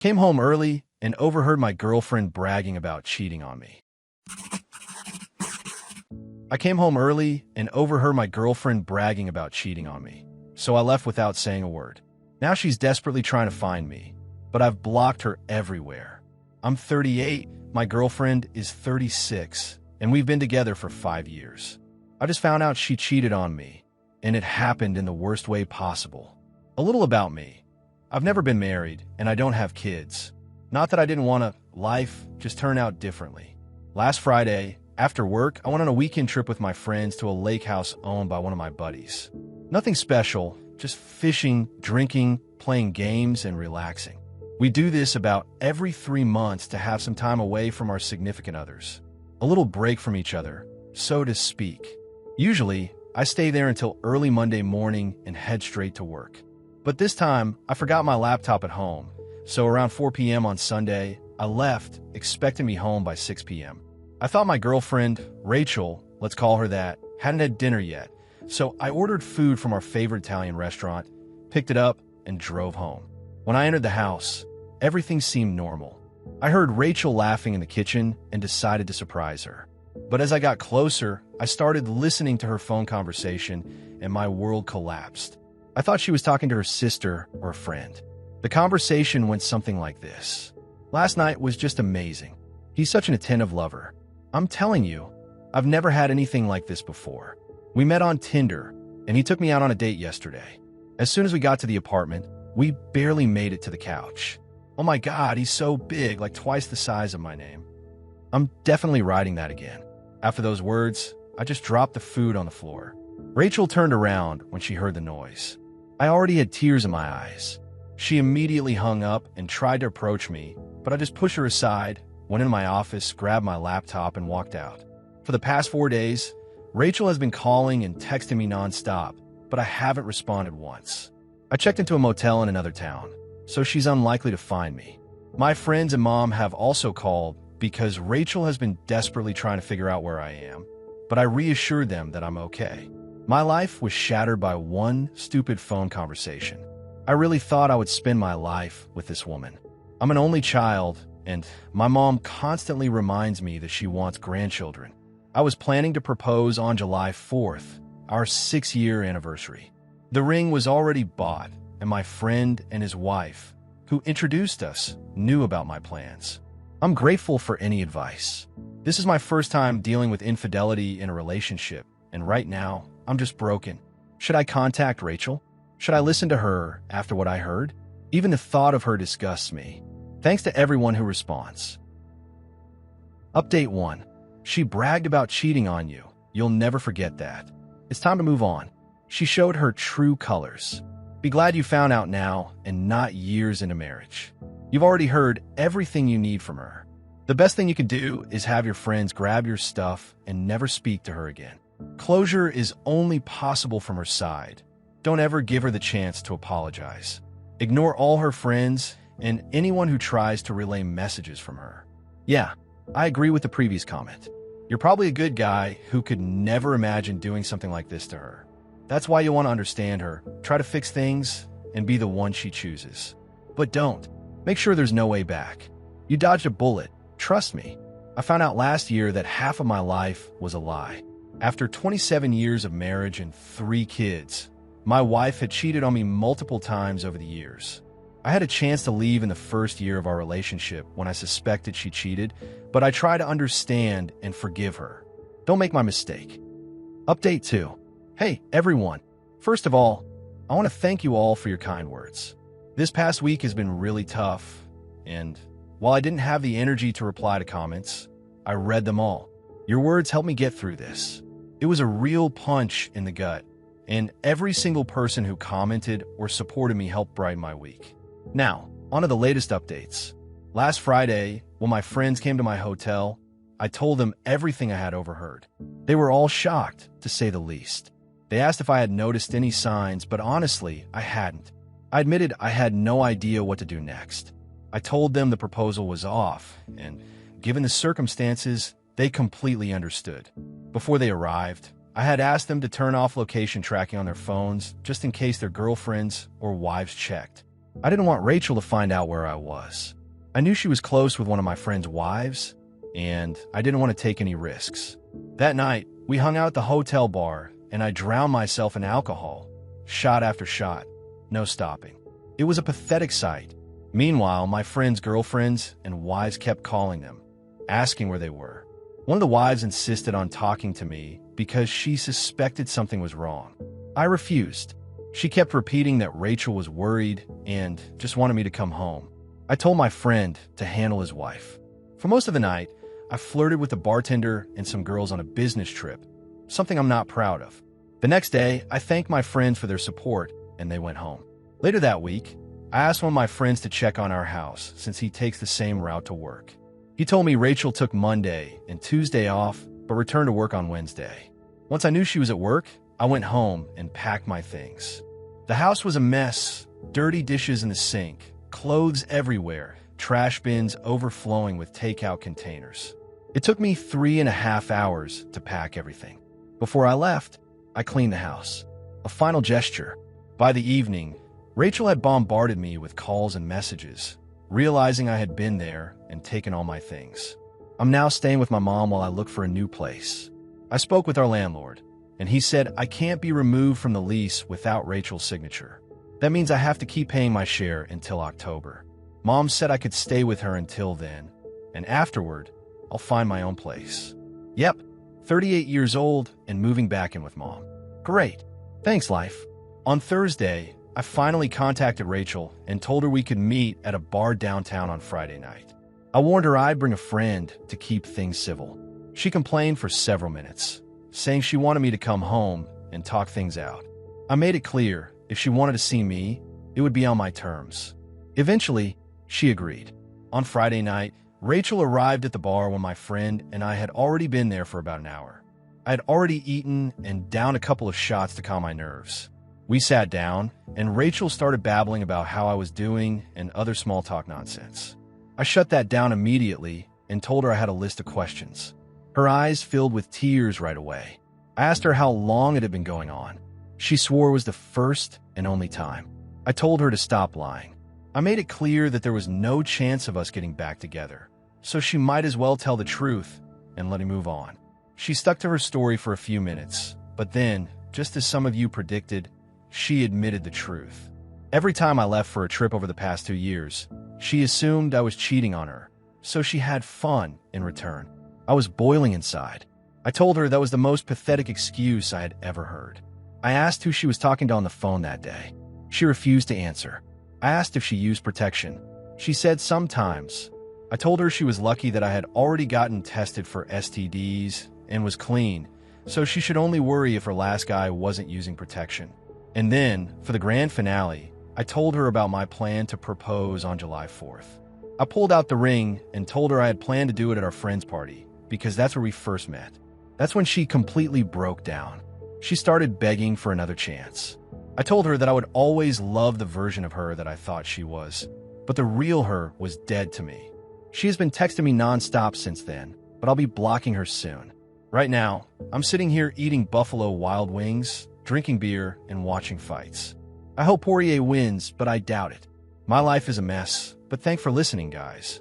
Came home early and overheard my girlfriend bragging about cheating on me. I came home early and overheard my girlfriend bragging about cheating on me, so I left without saying a word. Now she's desperately trying to find me, but I've blocked her everywhere. I'm 38, my girlfriend is 36, and we've been together for 5 years. I just found out she cheated on me, and it happened in the worst way possible. A little about me. I've never been married, and I don't have kids. Not that I didn't want to. Life just turned out differently. Last Friday, after work, I went on a weekend trip with my friends to a lake house owned by one of my buddies. Nothing special, just fishing, drinking, playing games, and relaxing. We do this about every 3 months to have some time away from our significant others. A little break from each other, so to speak. Usually, I stay there until early Monday morning and head straight to work. But this time, I forgot my laptop at home, so around 4 p.m. on Sunday, I left, expecting me home by 6 p.m. I thought my girlfriend, Rachel, let's call her that, hadn't had dinner yet, so I ordered food from our favorite Italian restaurant, picked it up, and drove home. When I entered the house, everything seemed normal. I heard Rachel laughing in the kitchen and decided to surprise her. But as I got closer, I started listening to her phone conversation, and my world collapsed. I thought she was talking to her sister or a friend. The conversation went something like this. Last night was just amazing. He's such an attentive lover. I'm telling you, I've never had anything like this before. We met on Tinder, and he took me out on a date yesterday. As soon as we got to the apartment, we barely made it to the couch. Oh my God, he's so big, like twice the size of my name. I'm definitely writing that again. After those words, I just dropped the food on the floor. Rachel turned around when she heard the noise. I already had tears in my eyes. She immediately hung up and tried to approach me, but I just pushed her aside, went into my office, grabbed my laptop, and walked out. For the past 4 days, Rachel has been calling and texting me nonstop, but I haven't responded once. I checked into a motel in another town, so she's unlikely to find me. My friends and mom have also called because Rachel has been desperately trying to figure out where I am, but I reassured them that I'm okay. My life was shattered by one stupid phone conversation. I really thought I would spend my life with this woman. I'm an only child, and my mom constantly reminds me that she wants grandchildren. I was planning to propose on July 4th, our 6-year anniversary. The ring was already bought, and my friend and his wife, who introduced us, knew about my plans. I'm grateful for any advice. This is my first time dealing with infidelity in a relationship, and right now, I'm just broken. Should I contact Rachel? Should I listen to her after what I heard? Even the thought of her disgusts me. Thanks to everyone who responds. Update 1. She bragged about cheating on you. You'll never forget that. It's time to move on. She showed her true colors. Be glad you found out now and not years into marriage. You've already heard everything you need from her. The best thing you can do is have your friends grab your stuff and never speak to her again. Closure is only possible from her side. Don't ever give her the chance to apologize. Ignore all her friends and anyone who tries to relay messages from her. Yeah, I agree with the previous comment. You're probably a good guy who could never imagine doing something like this to her. That's why you want to understand her, try to fix things, and be the one she chooses. But don't. Make sure there's no way back. You dodged a bullet. Trust me. I found out last year that half of my life was a lie. After 27 years of marriage and 3 kids, my wife had cheated on me multiple times over the years. I had a chance to leave in the first year of our relationship when I suspected she cheated, but I try to understand and forgive her. Don't make my mistake. Update 2. Hey, everyone. First of all, I want to thank you all for your kind words. This past week has been really tough, and while I didn't have the energy to reply to comments, I read them all. Your words helped me get through this. It was a real punch in the gut, and every single person who commented or supported me helped brighten my week. Now, on to the latest updates. Last Friday, when my friends came to my hotel, I told them everything I had overheard. They were all shocked, to say the least. They asked if I had noticed any signs, but honestly, I hadn't. I admitted I had no idea what to do next. I told them the proposal was off, and given the circumstances, they completely understood. Before they arrived, I had asked them to turn off location tracking on their phones just in case their girlfriends or wives checked. I didn't want Rachel to find out where I was. I knew she was close with one of my friend's wives, and I didn't want to take any risks. That night, we hung out at the hotel bar, and I drowned myself in alcohol, shot after shot, no stopping. It was a pathetic sight. Meanwhile, my friends' girlfriends and wives kept calling them, asking where they were. One of the wives insisted on talking to me because she suspected something was wrong. I refused. She kept repeating that Rachel was worried and just wanted me to come home. I told my friend to handle his wife. For most of the night, I flirted with the bartender and some girls on a business trip, something I'm not proud of. The next day, I thanked my friends for their support, and they went home. Later that week, I asked one of my friends to check on our house since he takes the same route to work. He told me Rachel took Monday and Tuesday off, but returned to work on Wednesday. Once I knew she was at work, I went home and packed my things. The house was a mess, dirty dishes in the sink, clothes everywhere, trash bins overflowing with takeout containers. It took me 3.5 hours to pack everything. Before I left, I cleaned the house. A final gesture. By the evening, Rachel had bombarded me with calls and messages, realizing I had been there and taken all my things. I'm now staying with my mom while I look for a new place. I spoke with our landlord, and he said I can't be removed from the lease without Rachel's signature. That means I have to keep paying my share until October. Mom said I could stay with her until then, and afterward, I'll find my own place. Yep, 38 years old and moving back in with Mom. Great. Thanks, life. On Thursday, I finally contacted Rachel and told her we could meet at a bar downtown on Friday night. I warned her I'd bring a friend to keep things civil. She complained for several minutes, saying she wanted me to come home and talk things out. I made it clear if she wanted to see me, it would be on my terms. Eventually, she agreed. On Friday night, Rachel arrived at the bar when my friend and I had already been there for about an hour. I had already eaten and downed a couple of shots to calm my nerves. We sat down, and Rachel started babbling about how I was doing and other small talk nonsense. I shut that down immediately and told her I had a list of questions. Her eyes filled with tears right away. I asked her how long it had been going on. She swore it was the first and only time. I told her to stop lying. I made it clear that there was no chance of us getting back together, so she might as well tell the truth and let me move on. She stuck to her story for a few minutes, but then, just as some of you predicted, she admitted the truth. Every time I left for a trip over the past 2 years, she assumed I was cheating on her, so she had fun in return. I was boiling inside. I told her that was the most pathetic excuse I had ever heard. I asked who she was talking to on the phone that day. She refused to answer. I asked if she used protection. She said sometimes. I told her she was lucky that I had already gotten tested for STDs and was clean, so she should only worry if her last guy wasn't using protection. And then, for the grand finale, I told her about my plan to propose on July 4th. I pulled out the ring and told her I had planned to do it at our friend's party, because that's where we first met. That's when she completely broke down. She started begging for another chance. I told her that I would always love the version of her that I thought she was, but the real her was dead to me. She has been texting me nonstop since then, but I'll be blocking her soon. Right now, I'm sitting here eating Buffalo Wild Wings, drinking beer, and watching fights. I hope Poirier wins, but I doubt it. My life is a mess, but thanks for listening, guys.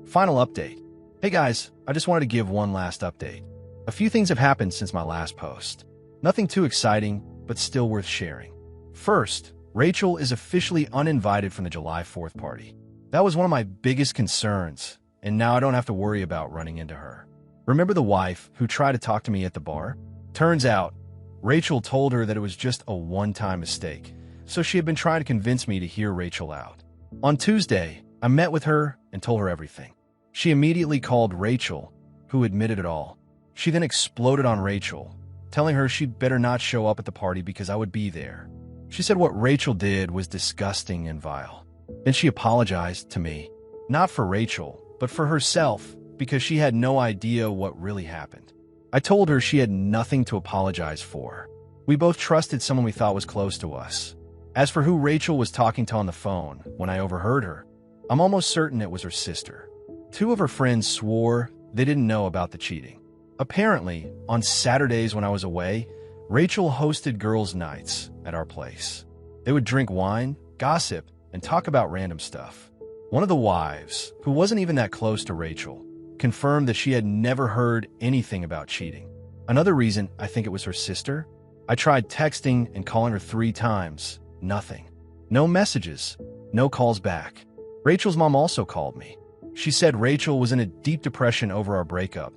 Final update. Hey guys, I just wanted to give one last update. A few things have happened since my last post. Nothing too exciting, but still worth sharing. First, Rachel is officially uninvited from the July 4th party. That was one of my biggest concerns, and now I don't have to worry about running into her. Remember the wife who tried to talk to me at the bar? Turns out, Rachel told her that it was just a one-time mistake, so she had been trying to convince me to hear Rachel out. On Tuesday, I met with her and told her everything. She immediately called Rachel, who admitted it all. She then exploded on Rachel, telling her she'd better not show up at the party because I would be there. She said what Rachel did was disgusting and vile. Then she apologized to me, not for Rachel, but for herself, because she had no idea what really happened. I told her she had nothing to apologize for. We both trusted someone we thought was close to us. As for who Rachel was talking to on the phone when I overheard her, I'm almost certain it was her sister. 2 of her friends swore they didn't know about the cheating. Apparently, on Saturdays when I was away, Rachel hosted girls' nights at our place. They would drink wine, gossip, and talk about random stuff. One of the wives, who wasn't even that close to Rachel, confirmed that she had never heard anything about cheating. Another reason, I think it was her sister. I tried texting and calling her 3 times. Nothing. No messages. No calls back. Rachel's mom also called me. She said Rachel was in a deep depression over our breakup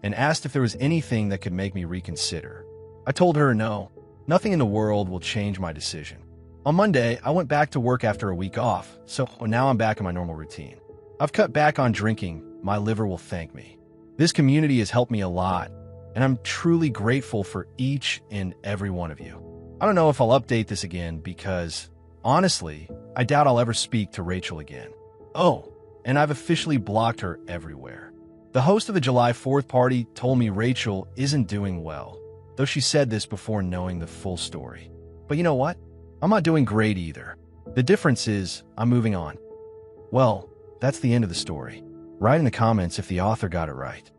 and asked if there was anything that could make me reconsider. I told her no. Nothing in the world will change my decision. On Monday, I went back to work after a week off, so now I'm back in my normal routine. I've cut back on drinking. My liver will thank me. This community has helped me a lot, and I'm truly grateful for each and every one of you. I don't know if I'll update this again because, honestly, I doubt I'll ever speak to Rachel again. Oh, and I've officially blocked her everywhere. The host of the July 4th party told me Rachel isn't doing well, though she said this before knowing the full story. But you know what? I'm not doing great either. The difference is I'm moving on. Well, that's the end of the story. Write in the comments if the author got it right.